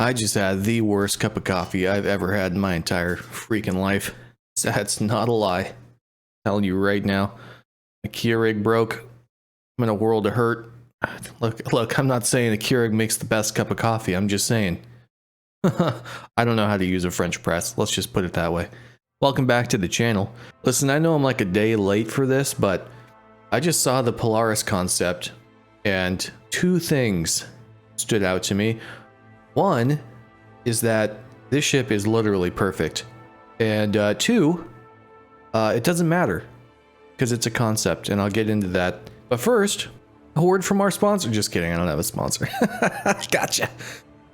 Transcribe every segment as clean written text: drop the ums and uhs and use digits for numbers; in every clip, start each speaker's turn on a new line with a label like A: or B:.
A: I just had the worst cup of coffee I've ever had in my entire freaking life. That's not a lie. I'm telling you right now. The Keurig broke. I'm in a world of hurt. Look, I'm not saying the Keurig makes the best cup of coffee. I'm just saying. I don't know how to use a French press. Let's just put it that way. Welcome back to the channel. Listen, I know I'm like a day late for this, but I just saw the Polaris concept and two things stood out to me. One is that this ship is literally perfect. And two, it doesn't matter because it's a concept, and I'll get into that. But first, a word from our sponsor. Just kidding, I don't have a sponsor. Gotcha.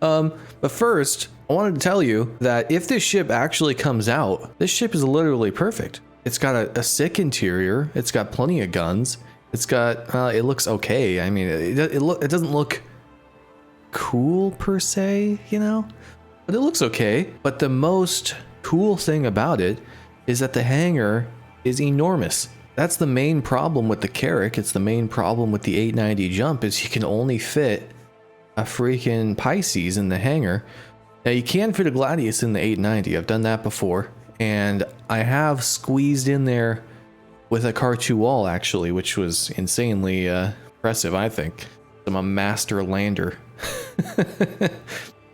A: But first, I wanted to tell you that if this ship actually comes out, this ship is literally perfect. It's got a sick interior. It's got plenty of guns. It's got, it looks okay. I mean, it doesn't look cool per se, you know, but it looks okay. But the most cool thing about it is that the hangar is enormous. That's the main problem with the Carrack. It's the main problem with the 890 jump is you can only fit a freaking Pisces in the hangar. Now you can fit a Gladius in the 890. I've done that before, and I have squeezed in there with a Car 2 wall actually, which was insanely impressive. I think I'm a master lander.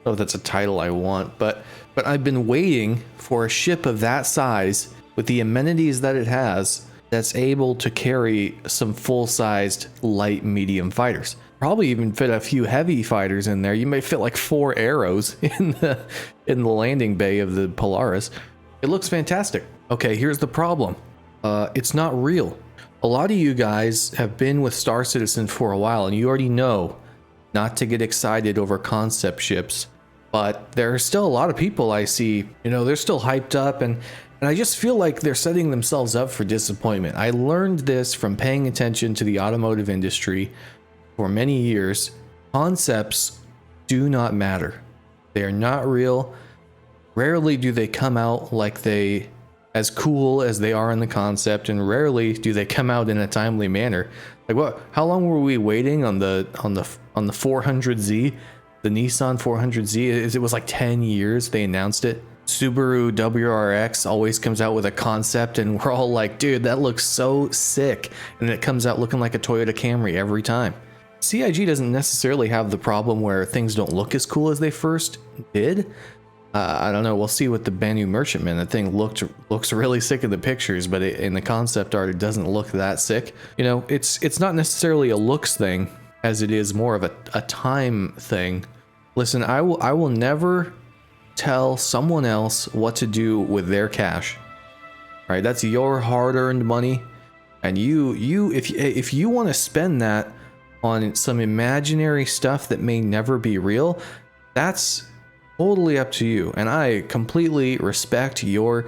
A: Oh, that's a title I want, but I've been waiting for a ship of that size with the amenities that it has that's able to carry some full-sized light medium fighters. Probably even fit a few heavy fighters in there. You may fit like 4 arrows in the landing bay of the Polaris. It looks fantastic. Okay, here's the problem. It's not real. A lot of you guys have been with Star Citizen for a while, and you already know not to get excited over concept ships, but there are still a lot of people I see, you know, they're still hyped up, and I just feel like they're setting themselves up for disappointment. I learned this from paying attention to the automotive industry for many years. Concepts do not matter. They are not real. Rarely do they come out like they as cool as they are in the concept, and rarely do they come out in a timely manner. Like what? How long were we waiting on the 400Z, the Nissan 400Z? It was like 10 years they announced it. Subaru WRX always comes out with a concept, and we're all like, dude, that looks so sick, and it comes out looking like a Toyota Camry every time. CIG doesn't necessarily have the problem where things don't look as cool as they first did. I don't know. We'll see with the Banu Merchantman. The thing looks really sick in the pictures, but in the concept art, it doesn't look that sick. You know, it's not necessarily a looks thing, as it is more of a time thing. Listen, I will never tell someone else what to do with their cash. Right? That's your hard-earned money, and if you want to spend that on some imaginary stuff that may never be real, that's totally up to you, and I completely respect your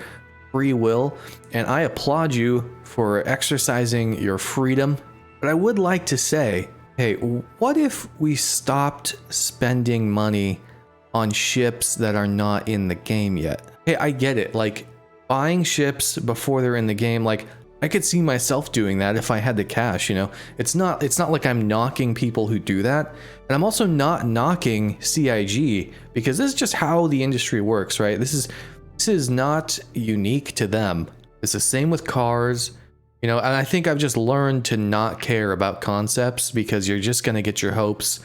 A: free will, and I applaud you for exercising your freedom. But I would like to say, hey, what if we stopped spending money on ships that are not in the game yet? Hey, I get it, like buying ships before they're in the game, like I could see myself doing that if I had the cash, you know. It's not like I'm knocking people who do that. And I'm also not knocking CIG, because this is just how the industry works, right? This is not unique to them. It's the same with cars, you know, and I think I've just learned to not care about concepts because you're just going to get your hopes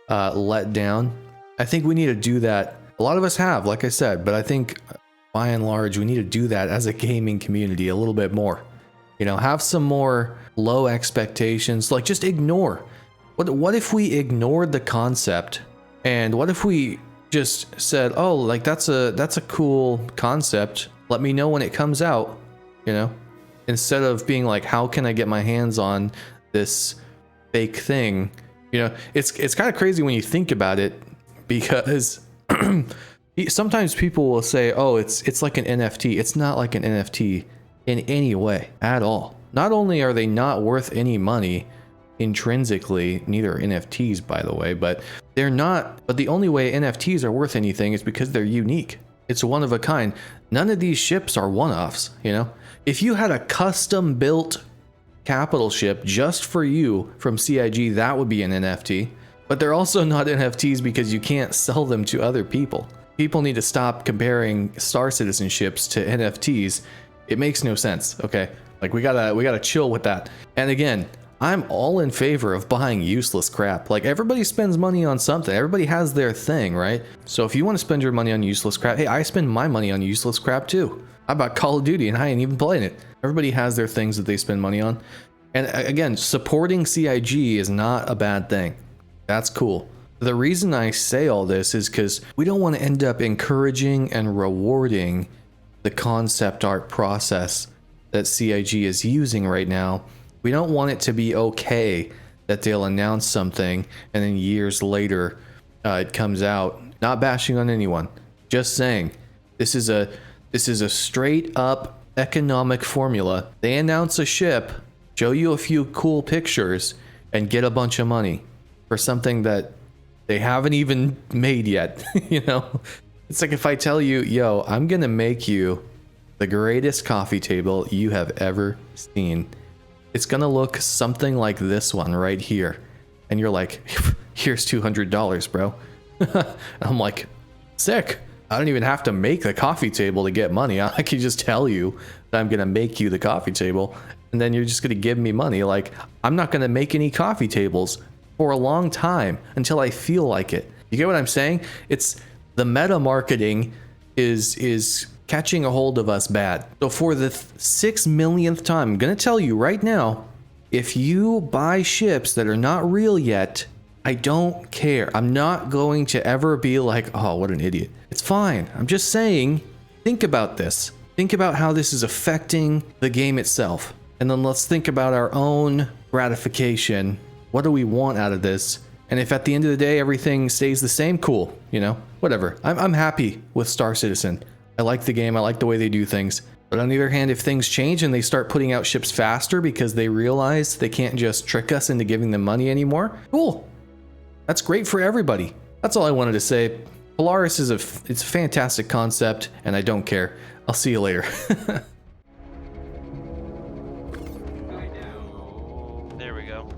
A: let down. I think we need to do that. A lot of us have, like I said, but I think by and large, we need to do that as a gaming community a little bit more. You know, have some more low expectations. Like, just ignore. What if we ignored the concept, and what if we just said, oh, like that's a cool concept. Let me know when it comes out. You know, instead of being like, how can I get my hands on this fake thing? You know, it's kind of crazy when you think about it, because sometimes people will say, oh, it's like an NFT. It's not like an NFT in any way at all. Not only are they not worth any money intrinsically, neither are NFTs, by the way, but they're not. But the only way NFTs are worth anything is because they're unique. It's one of a kind. None of these ships are one-offs, you know? If you had a custom built capital ship just for you from CIG, that would be an NFT. But they're also not NFTs because you can't sell them to other people. People need to stop comparing Star Citizenships to NFTs. It makes no sense, okay? Like we gotta chill with that. And again, I'm all in favor of buying useless crap. Like everybody spends money on something. Everybody has their thing, right? So if you want to spend your money on useless crap, hey, I spend my money on useless crap too. I bought Call of Duty and I ain't even playing it. Everybody has their things that they spend money on. And again, supporting CIG is not a bad thing. That's cool. The reason I say all this is because we don't want to end up encouraging and rewarding the concept art process that CIG is using right now. We don't want it to be okay that they'll announce something and then years later it comes out. Not bashing on anyone, just saying this is a straight up economic formula. They announce a ship, show you a few cool pictures, and get a bunch of money for something that they haven't even made yet. You know, it's like if I tell you, yo, I'm gonna make you the greatest coffee table you have ever seen. It's gonna look something like this one right here. And you're like, here's $200, bro. I'm like, sick. I don't even have to make the coffee table to get money. I can just tell you that I'm gonna make you the coffee table, and then you're just gonna give me money. Like, I'm not gonna make any coffee tables for a long time until I feel like it. You get what I'm saying? It's the meta marketing is catching a hold of us bad. So for the 6 millionth time, I'm gonna tell you right now, if you buy ships that are not real yet, I don't care. I'm not going to ever be like, oh, what an idiot. It's fine. I'm just saying, think about this. Think about how this is affecting the game itself. And then let's think about our own gratification. What do we want out of this? And if at the end of the day, everything stays the same, cool, you know, whatever. I'm happy with Star Citizen. I like the game. I like the way they do things. But on the other hand, if things change and they start putting out ships faster because they realize they can't just trick us into giving them money anymore, cool. That's great for everybody. That's all I wanted to say. Polaris is it's a fantastic concept, and I don't care. I'll see you later.
B: There we go.